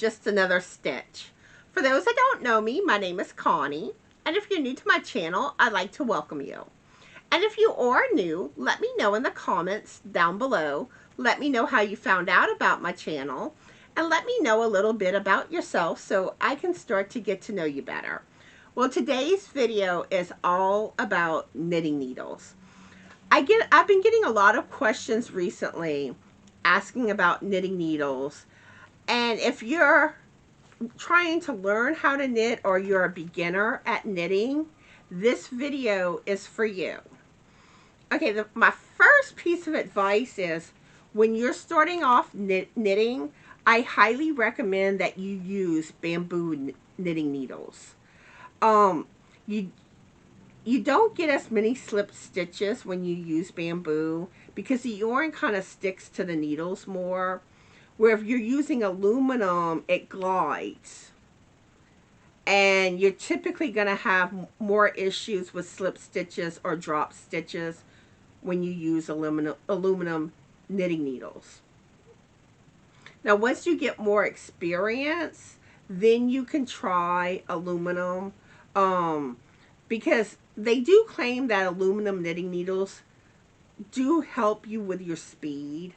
just another stitch. For those that don't know me, my name is Connie, and if you're new to my channel, I'd like to welcome you. And if you are new, let me know in the comments down below. Let me know how you found out about my channel, and let me know a little bit about yourself so I can start to get to know you better. Well, today's video is all about knitting needles. I've been getting a lot of questions recently asking about knitting needles. And if you're trying to learn how to knit or you're a beginner at knitting, this video is for you. Okay, my first piece of advice is when you're starting off knitting, I highly recommend that you use bamboo knitting needles. You don't get as many slip stitches when you use bamboo because the yarn kind of sticks to the needles more. Where if you're using aluminum, it glides. And you're typically going to have more issues with slip stitches or drop stitches when you use aluminum knitting needles. Now, once you get more experience, then you can try aluminum. Because they do claim that aluminum knitting needles do help you with your speed.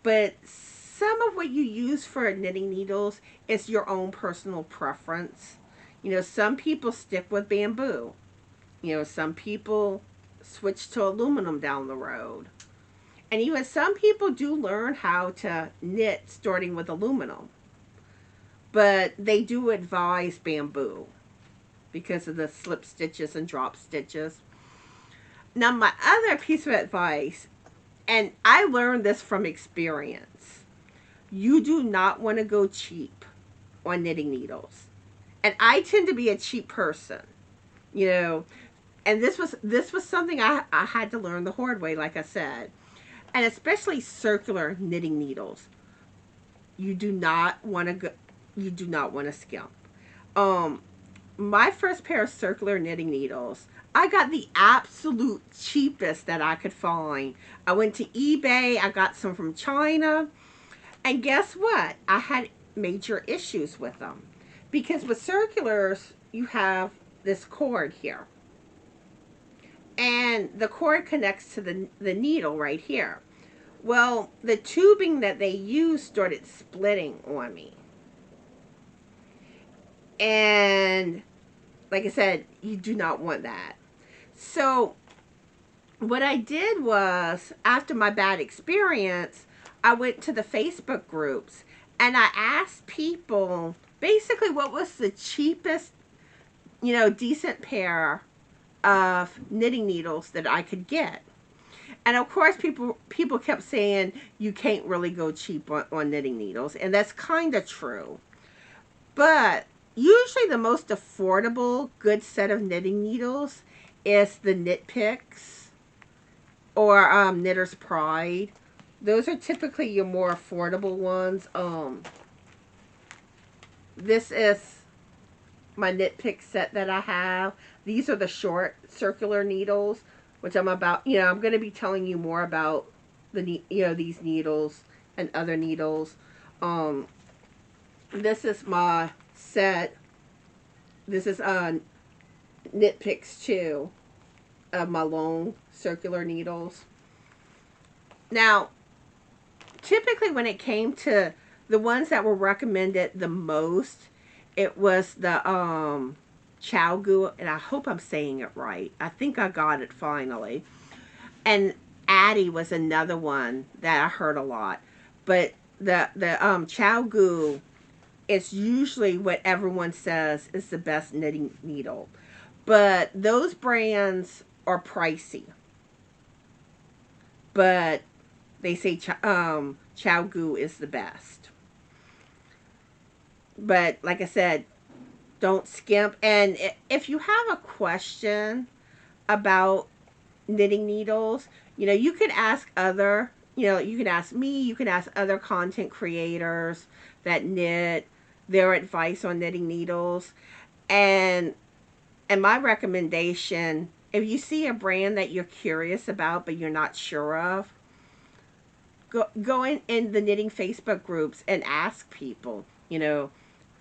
But some of what you use for knitting needles is your own personal preference. You know, some people stick with bamboo. You know, some people switch to aluminum down the road. And even some people do learn how to knit starting with aluminum. But they do advise bamboo because of the slip stitches and drop stitches. Now, my other piece of advice, and I learned this from experience, you do not want to go cheap on knitting needles. And I tend to be a cheap person, you know, and this was something I had to learn the hard way, like I said. And especially circular knitting needles. You do not want to skimp. My first pair of circular knitting needles, I got the absolute cheapest that I could find. I went to eBay, I got some from China, and guess what? I had major issues with them. Because with circulars, you have this cord here. And the cord connects to the needle right here. Well, the tubing that they used started splitting on me. And like I said, you do not want that. So what I did was, after my bad experience, I went to the Facebook groups and I asked people basically what was the cheapest, you know, decent pair of knitting needles that I could get. And of course, people kept saying you can't really go cheap on knitting needles, and that's kind of true. But usually the most affordable good set of knitting needles is the Knit Picks or Knitter's Pride. Those are typically your more affordable ones. This is my Knit Pick set that I have. These are the short circular needles, which I'm going to be telling you more about these needles and other needles. This is my set. This is Knit Picks 2 of my long circular needles. Now, typically when it came to the ones that were recommended the most, it was the Chowgu, and I hope I'm saying it right. I think I got it finally. And Addie was another one that I heard a lot. But the Chowgu is usually what everyone says is the best knitting needle. But those brands are pricey. But they say Chowgu is the best. But like I said, don't skimp. And if you have a question about knitting needles, you know, you could ask you can ask me, you can ask other content creators that knit, their advice on knitting needles. And my recommendation, if you see a brand that you're curious about but you're not sure of, go in the knitting Facebook groups and ask people, you know,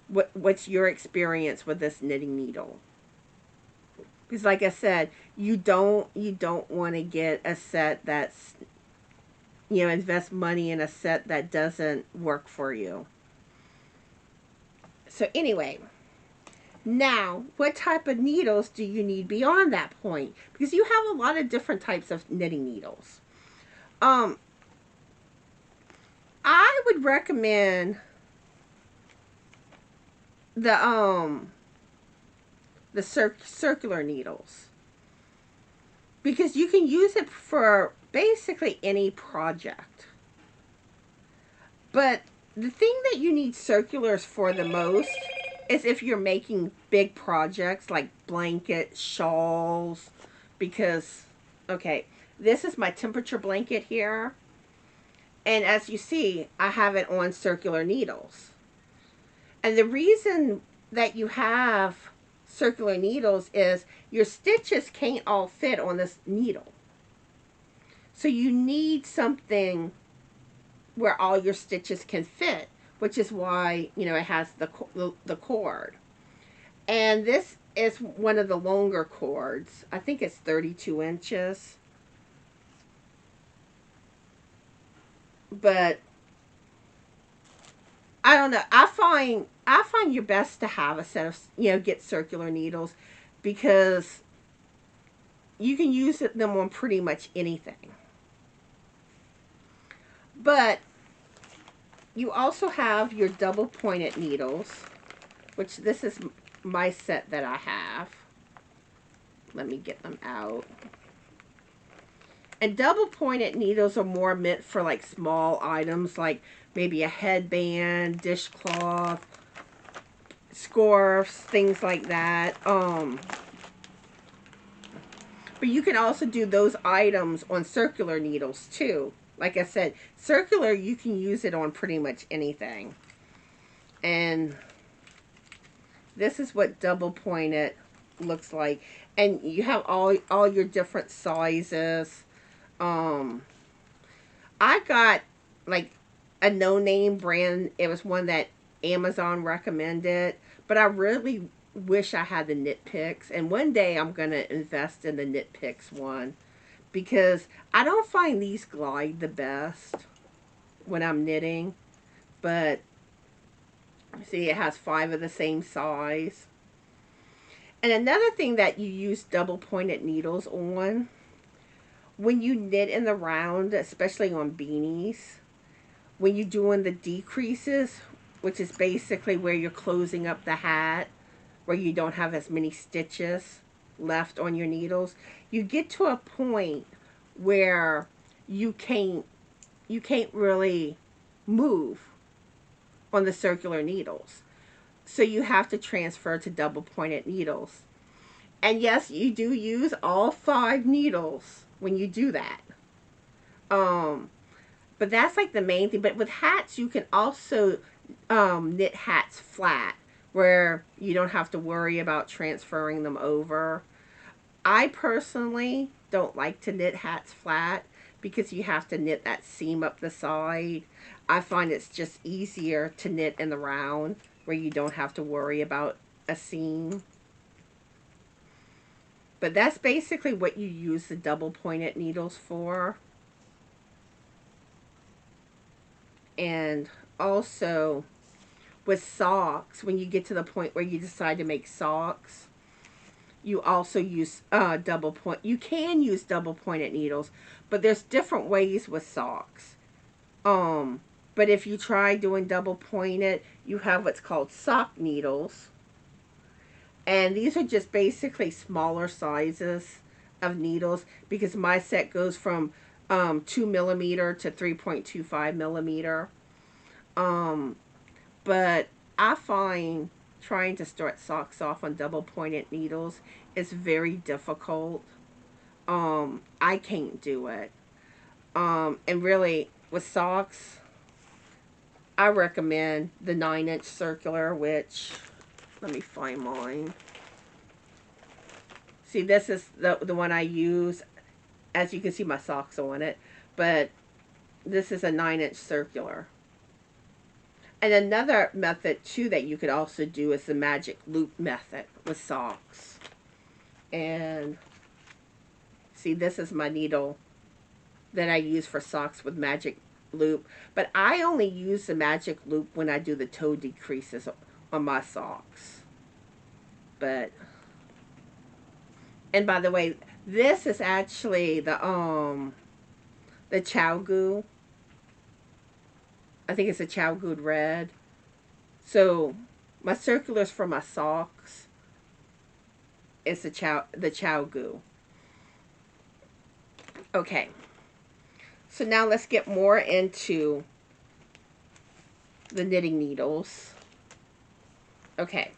what's your experience with this knitting needle? Because like I said, you don't want to get a set that's, invest money in a set that doesn't work for you. So anyway, now what type of needles do you need beyond that point? Because you have a lot of different types of knitting needles. Um, I would recommend the circular needles, because you can use it for basically any project. But the thing that you need circulars for the most is if you're making big projects like blankets, shawls, because, okay, this is my temperature blanket here. And as you see, I have it on circular needles. And the reason that you have circular needles is your stitches can't all fit on this needle. So you need something where all your stitches can fit, which is why, it has the cord. And this is one of the longer cords. I think it's 32 inches. But I don't know. I find your best to have a set of, get circular needles, because you can use them on pretty much anything. But you also have your double pointed needles, which this is my set that I have. Let me get them out. And double pointed needles are more meant for like small items, like maybe a headband, dishcloth, scarves, things like that. But you can also do those items on circular needles too. Like I said, circular, you can use it on pretty much anything. And this is what double pointed looks like. And you have all your different sizes. I got like a no-name brand. It was one that Amazon recommended. But I really wish I had the Knit Picks. And one day I'm going to invest in the Knit Picks one, because I don't find these glide the best when I'm knitting. But see, it has 5 of the same size. And another thing that you use double pointed needles on, when you knit in the round, especially on beanies, when you're doing the decreases, which is basically where you're closing up the hat, where you don't have as many stitches left on your needles, you get to a point where you can't really move on the circular needles. So you have to transfer to double pointed needles. And yes, you do use all 5 needles when you do that. But that's like the main thing. But with hats, you can also knit hats flat, where you don't have to worry about transferring them over. I personally don't like to knit hats flat, because you have to knit that seam up the side. I find it's just easier to knit in the round, where you don't have to worry about a seam. But that's basically what you use the double pointed needles for. And also with socks, when you get to the point where you decide to make socks, you also use you can use double pointed needles, but there's different ways with socks. But if you try doing double pointed, you have what's called sock needles. And these are just basically smaller sizes of needles, because my set goes from 2 millimeter to 3.25 millimeter. But I find trying to start socks off on double pointed needles is very difficult. I can't do it. And really, with socks, I recommend the 9-inch circular, which, let me find mine. See, this is the one I use. As you can see, my socks on it. But this is a 9-inch circular. And another method too that you could also do is the magic loop method with socks. And see, this is my needle that I use for socks with magic loop. But I only use the magic loop when I do the toe decreases on my socks. But, and by the way, this is actually the chow goo. I think it's a chow goo red. So my circulars for my socks is the chow goo. Okay. So now let's get more into the knitting needles. Okay.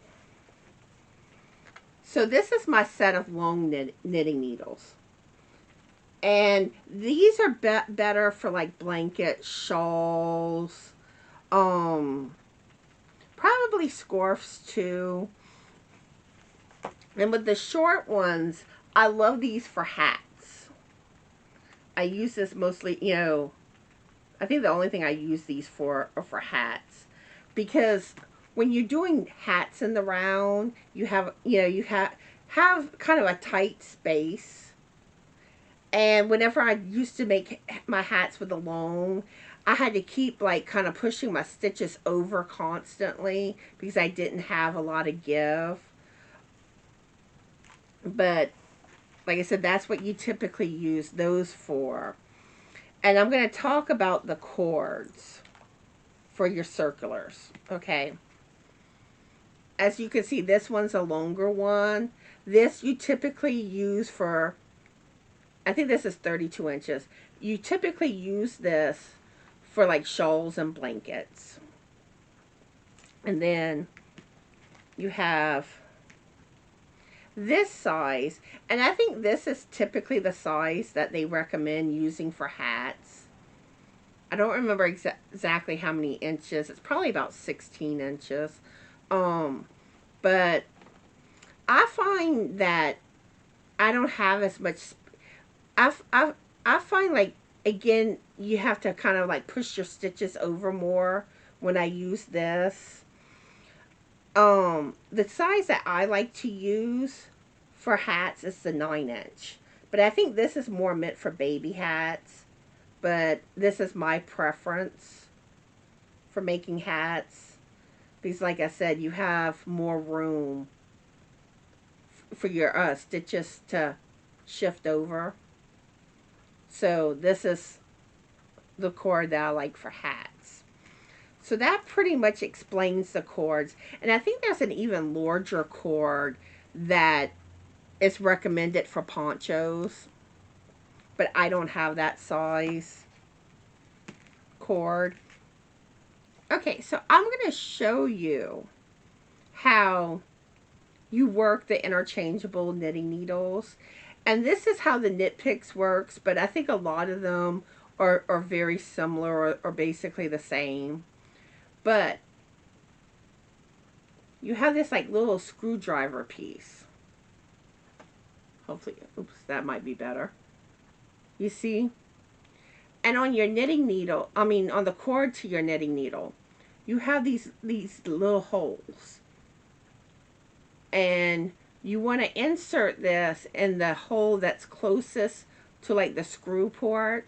So this is my set of long knitting needles. And these are better for like blankets, shawls, probably scarves too. And with the short ones, I love these for hats. I use this mostly, you know, I think the only thing I use these for are for hats. Because when you're doing hats in the round, you have, you know, you have kind of a tight space. And whenever I used to make my hats with the long, I had to keep like kind of pushing my stitches over constantly because I didn't have a lot of give. But like I said, that's what you typically use those for. And I'm going to talk about the cords for your circulars. Okay. As you can see, this one's a longer one. This you typically use for, I think this is 32 inches. You typically use this for like shawls and blankets. And then you have this size, and I think this is typically the size that they recommend using for hats. I don't remember exactly how many inches. It's probably about 16 inches. But I find that I don't have as much. I find like, again, you have to kind of like push your stitches over more when I use this. The size that I like to use for hats is the 9-inch. But I think this is more meant for baby hats. But this is my preference for making hats. Because like I said, you have more room for your stitches to shift over. So this is the cord that I like for hats. So that pretty much explains the cords. And I think there's an even larger cord that is recommended for ponchos. But I don't have that size cord. Okay, so I'm going to show you how you work the interchangeable knitting needles. And this is how the Knit Picks works, but I think a lot of them are very similar or basically the same. But you have this like little screwdriver piece. Hopefully, oops, that might be better. You see? And on your knitting needle, I mean on the cord to your knitting needle, you have these little holes. And you want to insert this in the hole that's closest to like the screw port.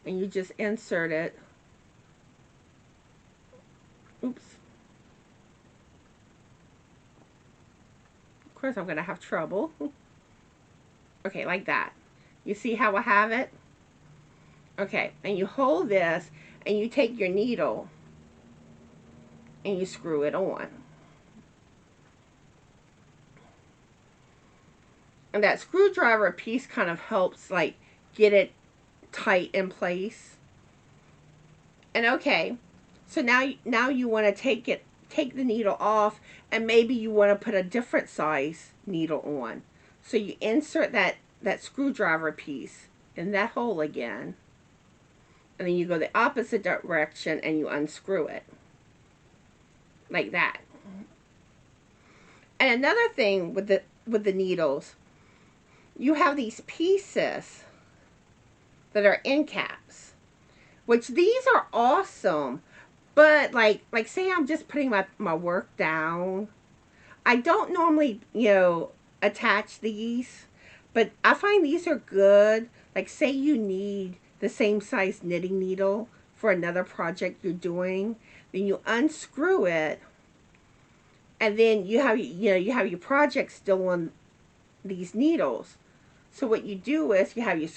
And you just insert it. Oops. Of course I'm going to have trouble. Okay, like that. You see how I have it? Okay, and you hold this and you take your needle and you screw it on. And that screwdriver piece kind of helps like get it tight in place. And okay, so now you want to take the needle off, and maybe you want to put a different size needle on. So you insert that screwdriver piece in that hole again, and then you go the opposite direction and you unscrew it like that. And another thing with the needles, you have these pieces that are end caps, which these are awesome But like say I'm just putting my work down. I don't normally, attach these, but I find these are good. Like say you need the same size knitting needle for another project you're doing, then you unscrew it, and then you have your project still on these needles. So what you do is you have your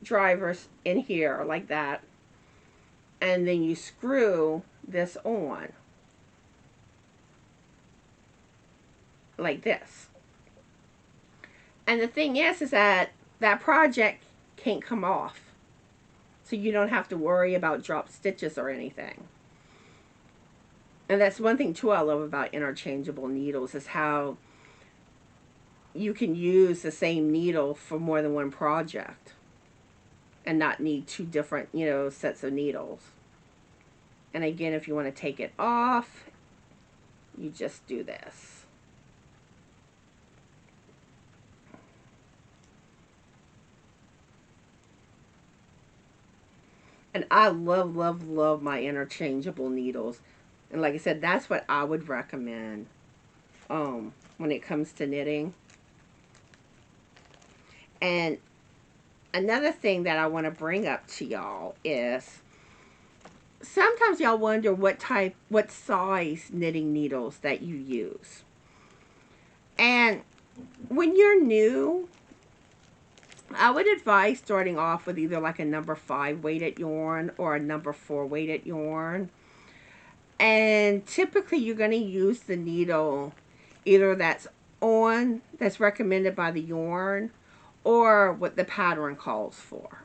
drivers in here like that, and then you screw this on like this. And the thing is that that project can't come off. So you don't have to worry about drop stitches or anything. And that's one thing too I love about interchangeable needles is how you can use the same needle for more than one project and not need two different, sets of needles. And again, if you want to take it off, you just do this. And I love, love, love my interchangeable needles. And like I said, that's what I would recommend when it comes to knitting. And another thing that I want to bring up to y'all is sometimes y'all wonder what size knitting needles that you use. And when you're new, I would advise starting off with either like a number 5 weighted yarn or a number 4 weighted yarn. And typically you're going to use the needle either that's recommended by the yarn or what the pattern calls for.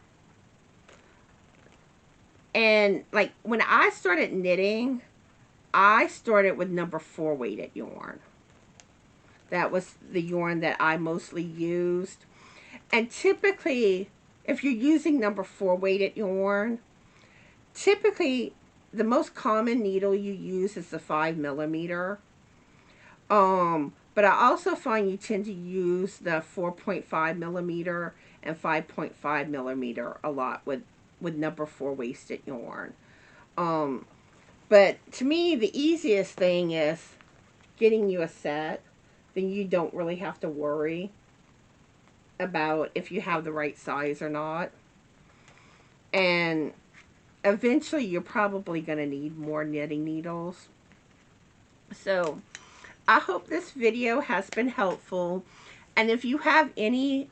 And like when I started knitting, I started with number 4 weighted yarn. That was the yarn that I mostly used. And typically, if you're using number 4 weighted yarn, typically the most common needle you use is the 5mm. But I also find you tend to use the 4.5mm and 5.5mm a lot with number 4 waisted yarn. But to me, the easiest thing is getting you a set. Then you don't really have to worry about if you have the right size or not. And eventually you're probably going to need more knitting needles. So I hope this video has been helpful. And if you have any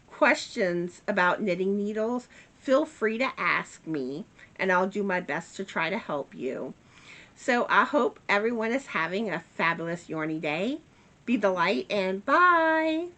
questions about knitting needles, feel free to ask me and I'll do my best to try to help you. So I hope everyone is having a fabulous yarny day. Be the light and bye.